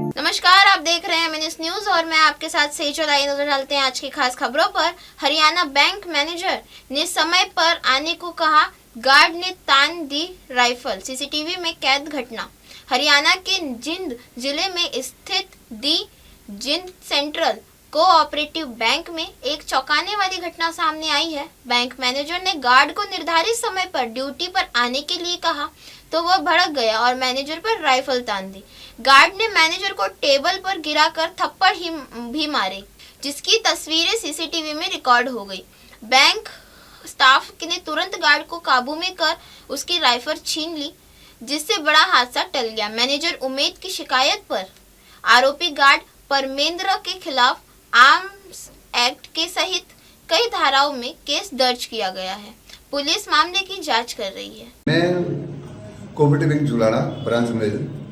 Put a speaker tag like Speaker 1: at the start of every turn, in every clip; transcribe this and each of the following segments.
Speaker 1: नमस्कार, आप देख रहे हैं मिनिस न्यूज और मैं आपके साथ सेजल। आई नजर डालते हैं आज की खास खबरों पर। हरियाणा बैंक मैनेजर ने समय पर आने को कहा, गार्ड ने तान दी राइफल, सीसीटीवी में कैद घटना। हरियाणा के जिंद जिले में स्थित दी जिंद सेंट्रल कोऑपरेटिव बैंक में एक चौंकाने वाली घटना सामने आई है। बैंक मैनेजर ने गार्ड को निर्धारित समय पर ड्यूटी पर आने के लिए कहा तो वह भड़क गया और मैनेजर पर राइफल तान दी। गार्ड ने मैनेजर को टेबल पर गिराकर थप्पड़ भी मारे, जिसकी तस्वीरें सीसीटीवी में रिकॉर्ड हो गई। बैंक स्टाफ ने तुरंत गार्ड को काबू में कर उसकी राइफल छीन ली, जिससे बड़ा हादसा टल गया। मैनेजर उमेद की शिकायत पर आरोपी गार्ड परमेंद्र के खिलाफ आर्म्स एक्ट के सहित कई धाराओं में केस दर्ज किया गया है। पुलिस मामले की जांच कर रही है।
Speaker 2: मैं cooperative bank Julana branch manager.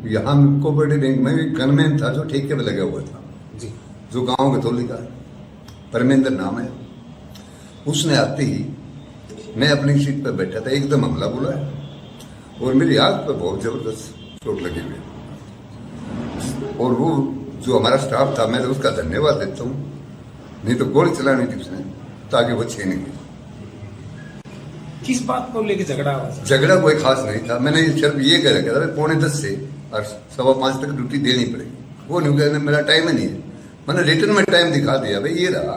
Speaker 2: यहाँ कोऑपरेटिव बैंक में भी गनमैन था जो ठेके पे लगा हुआ था जी, जो गांव के तोली का परमेंद्र नाम है। उसने आते ही मैं अपनी सीट पर बैठा था, एकदम हमला बोला है और मेरी आंख पर बहुत जबरदस्त चोट लगी हुई। और वो जो हमारा स्टाफ था, मैं तो उसका धन्यवाद देता हूँ, नहीं तो गोली चलानी थी उसने ताकि वो छीने गई।
Speaker 3: किस बात को लेकर झगड़ा हुआ?
Speaker 2: झगड़ा कोई खास नहीं था। मैंने सिर्फ ये कह रखा था 4:45 से और 5:15 तक ड्यूटी देनी पड़ेगी। वो नहीं कहने मेरा टाइम ही नहीं है। मैंने रिटर्न में टाइम दिखा दिया, भाई ये रहा।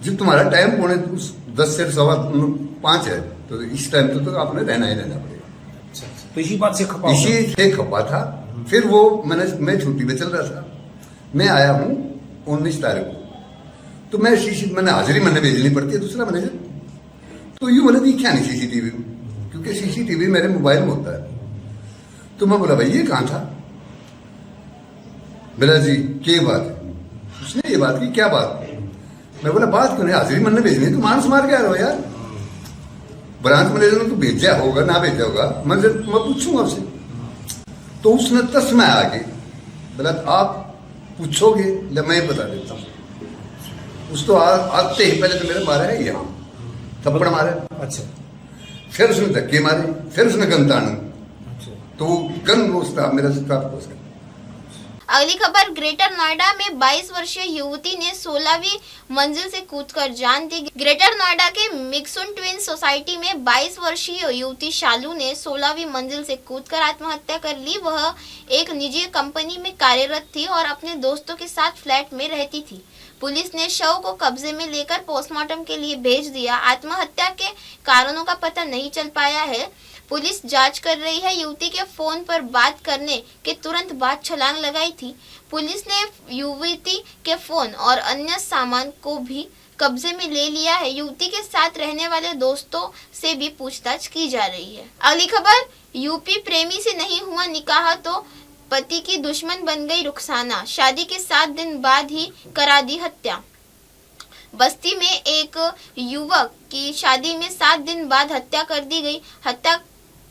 Speaker 2: जब तुम्हारा टाइम 4:10 से 5:15 है तो इस टाइम तो आपने रहना ही रहना पड़ेगा।
Speaker 3: तो इसी बात से खपा,
Speaker 2: इसी से खपा था। फिर वो मैं छुट्टी पे चल रहा था, मैं आया हूँ 19 तारीख को, तो मैंने हाजिरी मैंने भेजनी पड़ती है दूसरा मैनेजर। तो यूं मैंने दिखा नहीं सीसीटीवी में, क्योंकि सीसीटीवी मेरे मोबाइल में होता है। तो मैं बोला भाई ये कहां था? बोला जी क्या बात है? उसने ये बात की, क्या बात? मैं बोला बात क्यों नहीं, हाजिरी मैंने भेजनी है, तू मानस मार के आ रहा हो यार। ब्रांच मैनेजर ने तो भेजा होगा ना भेजा होगा, मैं पूछूंगा उससे। तो उसने तस में आके बोला आप पूछोगे, मैं बता देता हूँ। उस तो आते ही पहले तो मेरे मारा है यहाँ, थप्पड़ मारे। अच्छा। फिर उसने धक्के मारे, फिर उसने गन ताना। अच्छा। तो गन रोजता मेरा स्टाफ को।
Speaker 1: अगली खबर, ग्रेटर नोएडा में 22 वर्षीय युवती ने 16वीं मंजिल से कूदकर जान दी। ग्रेटर नोएडा के मिक्सुन ट्विन सोसाइटी में 22 वर्षीय युवती शालू ने 16वीं मंजिल से कूदकर आत्महत्या कर ली। वह एक निजी कंपनी में कार्यरत थी और अपने दोस्तों के साथ फ्लैट में रहती थी। पुलिस ने शव को कब्जे में लेकर पोस्टमार्टम के लिए भेज दिया। आत्महत्या के कारणों का पता नहीं चल पाया है। पुलिस जांच कर रही है। युवती के फोन पर बात करने के तुरंत बाद छलांग लगाई थी। पुलिस ने युवती के फोन और अन्य सामान को भी कब्जे में ले लिया है। युवती के साथ रहने वाले दोस्तों से भी पूछताछ की जा रही है। अगली खबर, यूपी प्रेमी से नहीं हुआ निकाह तो पति की दुश्मन बन गई रुखसाना। शादी के 7 दिन बाद ही करा दी हत्या। बस्ती में एक युवक की शादी में 7 दिन बाद हत्या कर दी गई। हत्या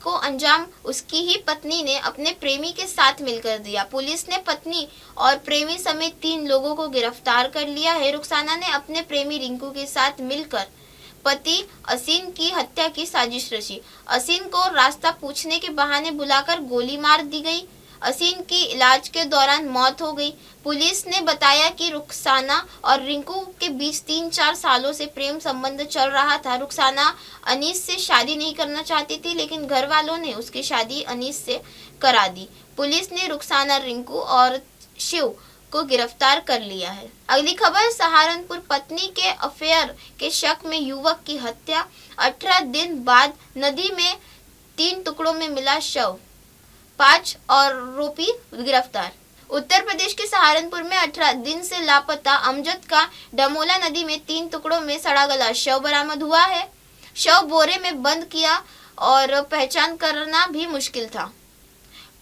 Speaker 1: को अंजाम उसकी ही पत्नी ने अपने प्रेमी के साथ मिलकर दिया। पुलिस ने पत्नी और प्रेमी समेत 3 लोगों को गिरफ्तार कर लिया है। रुखसाना ने अपने प्रेमी रिंकू के साथ मिलकर पति असीन की हत्या की साजिश रची। असीन को रास्ता पूछने के बहाने बुलाकर गोली मार दी गई। असीन की इलाज के दौरान मौत हो गई। पुलिस ने बताया कि रुखसाना और रिंकू के बीच 3-4 सालों से प्रेम संबंध चल रहा था। रुखसाना अनीस से शादी नहीं करना चाहती थी, लेकिन घर वालों ने उसकी शादी अनीस से करा दी। पुलिस ने रुखसाना, रिंकू और शिव को गिरफ्तार कर लिया है। अगली खबर, सहारनपुर, पत्नी के अफेयर के शक में युवक की हत्या। 18 दिन बाद नदी में 3 टुकड़ों में मिला शव। 5 आरोपी गिरफ्तार। उत्तर प्रदेश के सहारनपुर में 18 दिन से लापता अमजद का डमोला नदी में 3 टुकड़ों में सड़ा गला शव बरामद हुआ है। शव बोरे में बंद किया और पहचान करना भी मुश्किल था।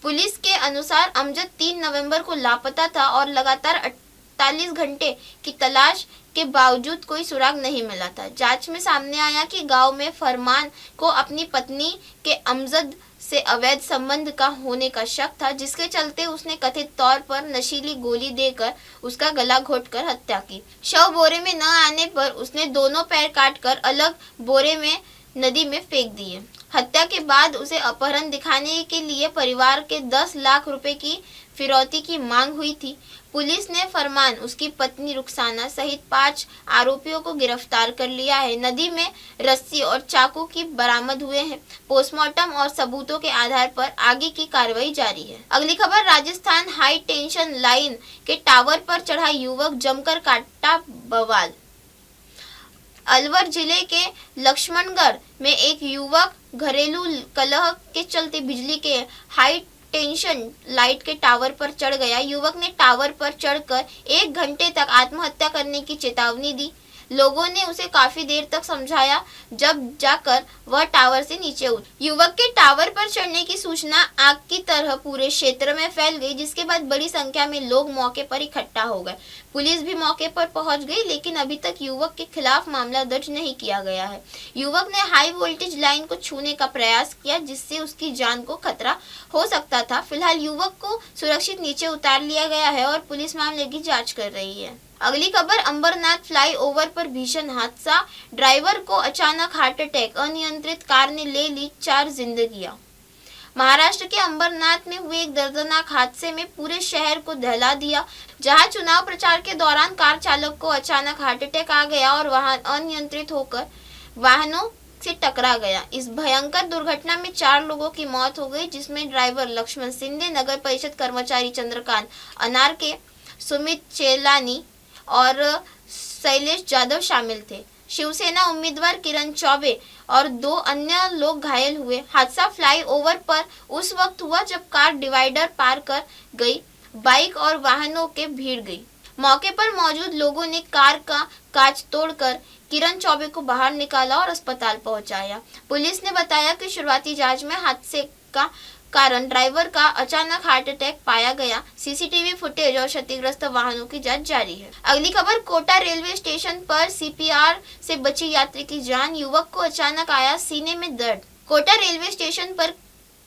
Speaker 1: पुलिस के अनुसार अमजद 3 नवंबर को लापता था और लगातार 48 घंटे की तलाश के बावजूद कोई सुराग नहीं मिला था। जांच में सामने आया कि गांव में फरमान को अपनी पत्नी के अमजद से अवैध संबंध का होने का शक था, जिसके चलते उसने कथित तौर पर नशीली गोली देकर उसका गला घोटकर हत्या की। शव बोरे में न आने पर उसने दोनों पैर काटकर अलग बोरे में नदी में फेंक दिए। हत्या के बाद उसे अपहरण दिखाने के लिए परिवार के 10 लाख रुपए की फिरौती की मांग हुई थी। पुलिस ने फरमान उसकी पत्नी रुखसाना सहित 5 आरोपियों को गिरफ्तार कर लिया है। नदी में रस्सी और चाकू की बरामद हुए हैं। पोस्टमार्टम और सबूतों के आधार पर आगे की कार्रवाई जारी है। अगली खबर, राजस्थान हाई टेंशन लाइन के टावर पर चढ़ा युवक जमकर काटा बवाल। अलवर जिले के लक्ष्मणगढ़ में एक युवक घरेलू कलह के चलते बिजली के हाई टेंशन लाइट के टावर पर चढ़ गया। युवक ने टावर पर चढ़कर 1 घंटे तक आत्महत्या करने की चेतावनी दी। लोगों ने उसे काफी देर तक समझाया, जब जाकर वह टावर से नीचे उतरा। युवक के टावर पर चढ़ने की सूचना आग की तरह पूरे क्षेत्र में फैल गई, जिसके बाद बड़ी संख्या में लोग मौके पर इकट्ठा हो गए। पुलिस भी मौके पर पहुंच गई, लेकिन अभी तक युवक के खिलाफ मामला दर्ज नहीं किया गया है। युवक ने हाई वोल्टेज लाइन को छूने का प्रयास किया, जिससे उसकी जान को खतरा हो सकता था। फिलहाल युवक को सुरक्षित नीचे उतार लिया गया है और पुलिस मामले की जांच कर रही है। अगली खबर, अंबरनाथ फ्लाईओवर पर भीषण हादसा। ड्राइवर को अचानक हार्ट अटैक, अनियंत्रित कार ने ले ली 4 जिंदगियां। महाराष्ट्र के अंबरनाथ में हुए एक दर्दनाक हादसे में पूरे शहर को दहला दिया, जहां चुनाव प्रचार के दौरान कार चालक को अचानक हार्ट अटैक आ गया और वाहन अनियंत्रित होकर वाहनों से टकरा गया। इस भयंकर दुर्घटना में 4 लोगों की मौत हो गई, जिसमें ड्राइवर लक्ष्मण सिंधे, नगर परिषद कर्मचारी चंद्रकांत अनारके, सुमित चेलानी और शैलेश जाधव शामिल थे। शिवसेना उम्मीदवार किरण चौबे और 2 अन्य लोग घायल हुए। हादसा फ्लाईओवर पर उस वक्त हुआ जब कार डिवाइडर पार कर गई। बाइक और वाहनों के भीड़ गई। मौके पर मौजूद लोगों ने कार का कांच तोड़कर किरण चौबे को बाहर निकाला और अस्पताल पहुंचाया। पुलिस ने बताया कि शुरुआती जांच में हादसे का कारण ड्राइवर का अचानक हार्ट अटैक पाया गया। सीसीटीवी फुटेज और क्षतिग्रस्त वाहनों की जांच जारी है। अगली खबर, कोटा रेलवे स्टेशन पर सीपीआर से बची यात्री की जान। युवक को अचानक आया सीने में दर्द। कोटा रेलवे स्टेशन पर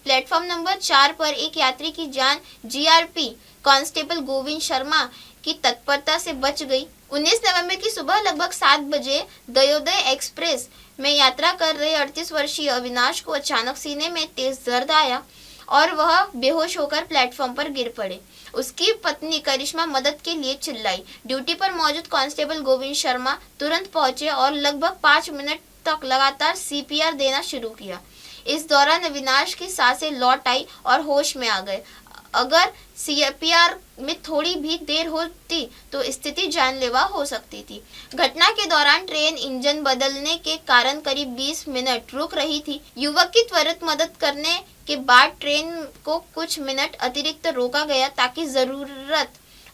Speaker 1: प्लेटफॉर्म नंबर 4 पर एक यात्री की जान जीआरपी कांस्टेबल गोविंद शर्मा की तत्परता से बच गई। 19 नवंबर की सुबह लगभग 7 बजे दयोदय एक्सप्रेस में यात्रा कर रहे 38 वर्षीय अविनाश को अचानक सीने में तेज दर्द आया और वह बेहोश होकर प्लेटफॉर्म पर गिर पड़े। उसकी पत्नी करिश्मा मदद के लिए चिल्लाई। ड्यूटी पर मौजूद कांस्टेबल गोविंद शर्मा तुरंत पहुंचे और लगभग 5 मिनट तक लगातार सीपीआर देना शुरू किया। इस दौरान अविनाश की सांसें लौट आई और होश में आ गए। अगर सीपीआर में थोड़ी भी देर होती तो स्थिति जानलेवा हो सकती थी। घटना के दौरान ट्रेन इंजन बदलने के कारण करीब 20 मिनट रुक रही थी। युवक की त्वरित मदद करने के बाद ट्रेन को कुछ मिनट अतिरिक्त रोका गया ताकि जरूरत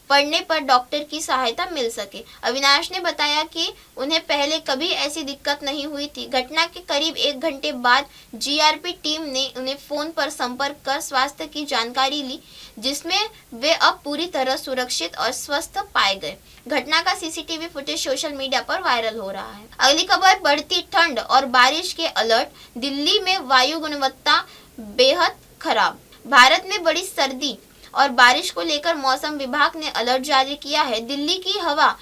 Speaker 1: पड़ने पर डॉक्टर की सहायता मिल सके। अविनाश ने बताया कि उन्हें पहले कभी ऐसी दिक्कत नहीं हुई थी। घटना के करीब 1 घंटे बाद जीआरपी टीम ने उन्हें फोन पर संपर्क कर स्वास्थ्य की जानकारी ली, जिसमें वे अब पूरी तरह सुरक्षित और स्वस्थ पाए गए। घटना का सीसीटीवी फुटेज सोशल मीडिया पर वायरल हो रहा है। अगली खबर, बढ़ती ठंड और बारिश के अलर्ट। दिल्ली में वायु गुणवत्ता बेहद खराब। भारत में बड़ी सर्दी और बारिश को लेकर मौसम विभाग ने अलर्ट जारी किया है। दिल्ली की हवा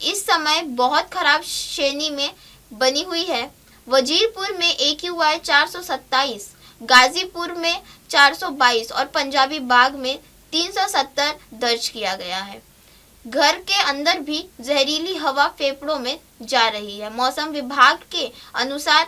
Speaker 1: इस समय बहुत खराब श्रेणी में बनी हुई है। वजीरपुर में AQI 427, गाजीपुर में 422 और पंजाबी बाग में 370 दर्ज किया गया है। घर के अंदर भी जहरीली हवा फेफड़ों में जा रही है। मौसम विभाग के अनुसार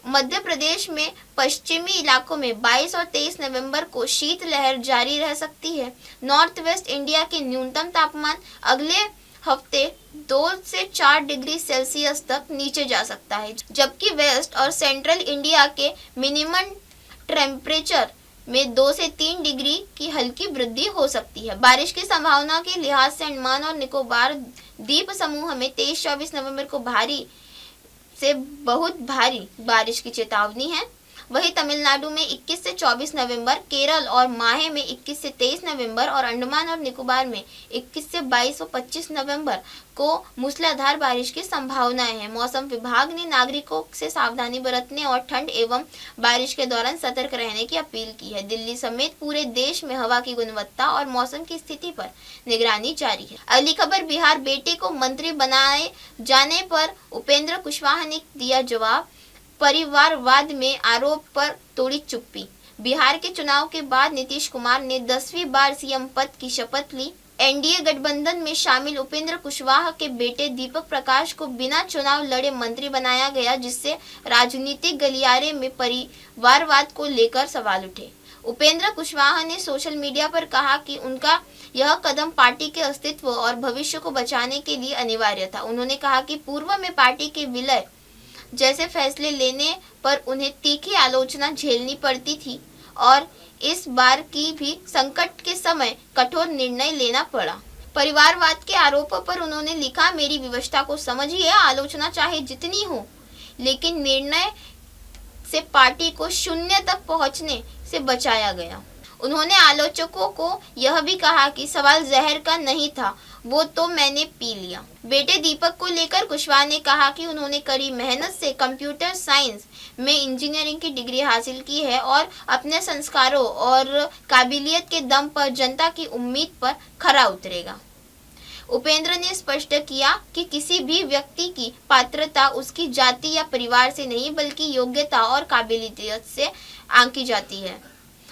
Speaker 1: मध्य प्रदेश में पश्चिमी इलाकों में 22 और 23 नवंबर को शीतलहर जारी रह सकती है। नॉर्थ वेस्ट इंडिया के न्यूनतम तापमान अगले हफ्ते 2 से 4 डिग्री सेल्सियस तक नीचे जा सकता है, जबकि वेस्ट और सेंट्रल इंडिया के मिनिमम टेम्परेचर में 2 से 3 डिग्री की हल्की वृद्धि हो सकती है। बारिश की संभावना के लिहाज से अंडमान और निकोबार द्वीप समूह में 23-24 नवंबर को भारी से बहुत भारी बारिश की चेतावनी है। वहीं तमिलनाडु में 21 से 24 नवंबर, केरल और माहे में 21 से 23 नवंबर और अंडमान और निकोबार में 21 से 22 और 25 नवंबर को मूसलाधार बारिश की संभावनाएं हैं। मौसम विभाग ने नागरिकों से सावधानी बरतने और ठंड एवं बारिश के दौरान सतर्क रहने की अपील की है। दिल्ली समेत पूरे देश में हवा की गुणवत्ता और मौसम की स्थिति पर निगरानी जारी है। अगली खबर, बिहार बेटे को मंत्री बनाए जाने पर उपेंद्र कुशवाहा ने दिया जवाब। परिवारवाद में आरोप पर तोड़ी चुप्पी। बिहार के चुनाव के बाद नीतीश कुमार ने 10वीं बार सीएम पद की शपथ ली। एनडीए गठबंधन में शामिल उपेंद्र कुशवाहा के बेटे दीपक प्रकाश को बिना चुनाव लड़े मंत्री बनाया गया, जिससे राजनीतिक गलियारे में परिवारवाद को लेकर सवाल उठे। उपेंद्र कुशवाहा ने सोशल मीडिया पर कहा कि उनका यह कदम पार्टी के अस्तित्व और भविष्य को बचाने के लिए अनिवार्य था। उन्होंने कहा कि पूर्व में पार्टी के विलय जैसे फैसले लेने पर उन्हें तीखी आलोचना झेलनी पड़ती थी और इस बार की भी संकट के समय कठोर निर्णय लेना पड़ा। परिवारवाद के आरोपों पर उन्होंने लिखा, मेरी विवशता को समझिए, आलोचना चाहे जितनी हो, लेकिन निर्णय से पार्टी को शून्य तक पहुंचने से बचाया गया। उन्होंने आलोचकों को यह भी कहा कि सवाल जहर का नहीं था, वो तो मैंने पी लिया। बेटे दीपक को लेकर कुशवाहा ने कहा कि उन्होंने कड़ी मेहनत से कंप्यूटर साइंस में इंजीनियरिंग की डिग्री हासिल की है और अपने संस्कारों और काबिलियत के दम पर जनता की उम्मीद पर खरा उतरेगा। उपेंद्र ने स्पष्ट किया कि किसी भी व्यक्ति की पात्रता उसकी जाति या परिवार से नहीं, बल्कि योग्यता और काबिलियत से आंकी जाती है।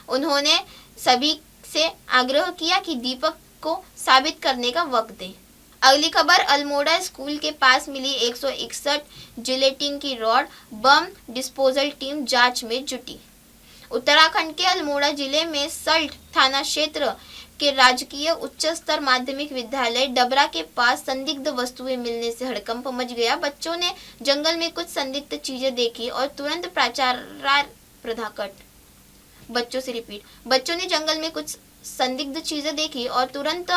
Speaker 1: उन्होंने सभी से आग्रह किया कि दीपक को साबित करने का वक्त दें। अगली खबर, अल्मोड़ा स्कूल के पास मिली 161 जिलेटिन की रॉड, बम डिस्पोजल टीम जांच में जुटी। उत्तराखंड के अल्मोड़ा जिले में सल्ट थाना क्षेत्र के राजकीय उच्च स्तर माध्यमिक विद्यालय डबरा के पास संदिग्ध वस्तुएं मिलने से हड़कंप मच गया। बच्चों ने जंगल में कुछ संदिग्ध चीजें देखी और तुरंत बच्चों ने जंगल में कुछ संदिग्ध चीजें देखी और तुरंत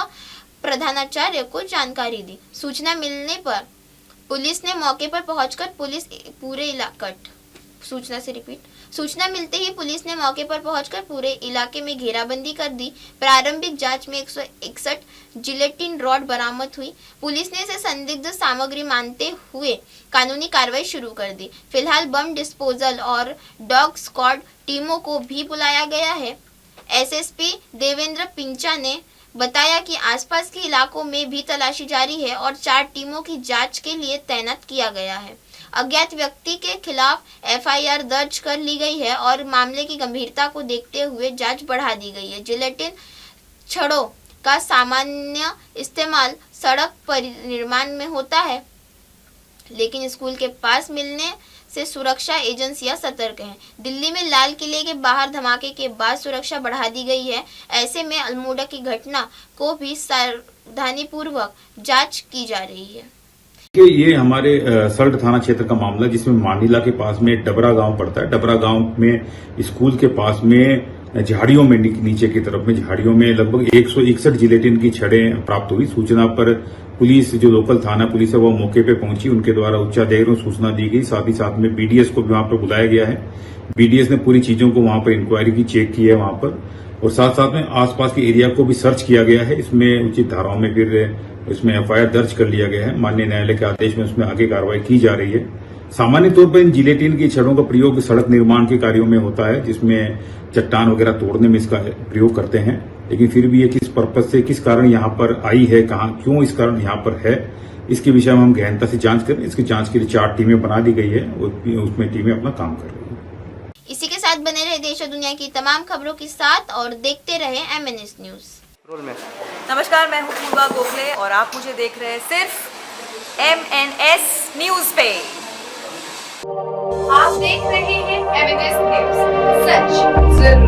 Speaker 1: प्रधानाचार्य को जानकारी दी। सूचना मिलने पर पुलिस ने मौके पर पहुंचकर सूचना मिलते ही पुलिस ने मौके पर पहुंचकर पूरे इलाके में घेराबंदी कर दी। प्रारंभिक जांच में 161 जिलेटिन रॉड बरामद हुई। पुलिस ने इसे संदिग्ध सामग्री मानते हुए कानूनी कार्रवाई शुरू कर दी। फिलहाल बम डिस्पोजल और डॉग स्क्वाड टीमों को भी बुलाया गया है। एसएसपी देवेंद्र पिंचा ने बताया कि आसपास के इलाकों में भी तलाशी जारी है और 4 टीमों की जांच के लिए तैनात किया गया है। अज्ञात व्यक्ति के खिलाफ एफआईआर दर्ज कर ली गई है और मामले की गंभीरता को देखते हुए जांच बढ़ा दी गई है। जिलेटिन छड़ों का सामान्य इस्तेमाल सड़क पर निर्माण में होता है, लेकिन स्कूल के पास मिलने से सुरक्षा एजेंसियां सतर्क हैं। दिल्ली में लाल किले के बाहर धमाके के बाद सुरक्षा बढ़ा दी गई है। ऐसे में अल्मोड़ा की घटना को भी सावधानीपूर्वक जांच की जा रही है।
Speaker 3: कि ये हमारे सल्ट थाना क्षेत्र का मामला, जिसमें मांडीला के पास में डबरा गांव पड़ता है। डबरा गांव में स्कूल के पास में झाड़ियों में नीचे की तरफ में झाड़ियों में लगभग 161 जिलेटिन की छड़ें प्राप्त हुई। सूचना पर पुलिस, जो लोकल थाना पुलिस है, वो मौके पे पहुंची। उनके द्वारा उच्चाधिकारियों को सूचना दी गई। साथ ही साथ में बीडीएस को भी वहां पर बुलाया गया है। बीडीएस ने पूरी चीजों को वहां पर इंक्वायरी की, चेक की है वहां पर, और साथ साथ में आसपास के एरिया को भी सर्च किया गया है। इसमें उचित धाराओं में फिर इसमें एफआईआर दर्ज कर लिया गया है। माननीय न्यायालय के आदेश में उसमें आगे कार्रवाई की जा रही है। सामान्य तौर पर इन जिलेटिन की छड़ों का प्रयोग सड़क निर्माण के कार्यों में होता है, जिसमें चट्टान वगैरह तोड़ने में इसका प्रयोग करते हैं। लेकिन फिर भी ये किस पर्पज से, किस कारण यहाँ पर आई है, कहाँ, क्यों इस कारण यहाँ पर है, इसके विषय में हम गहनता से जांच करें। इसकी जांच के लिए 4 टीमें बना दी गई है, उसमें टीमें अपना काम कर रही है।
Speaker 1: इसी के साथ बने रहे देश और दुनिया की तमाम खबरों के साथ और देखते रहे MNS न्यूज।
Speaker 4: नमस्कार, मैं हूँ पूर्वा गोखले और आप मुझे देख रहे हैं सिर्फ MNS न्यूज पे।
Speaker 5: आप देख रहे हैं MNS न्यूज, सच जरूर।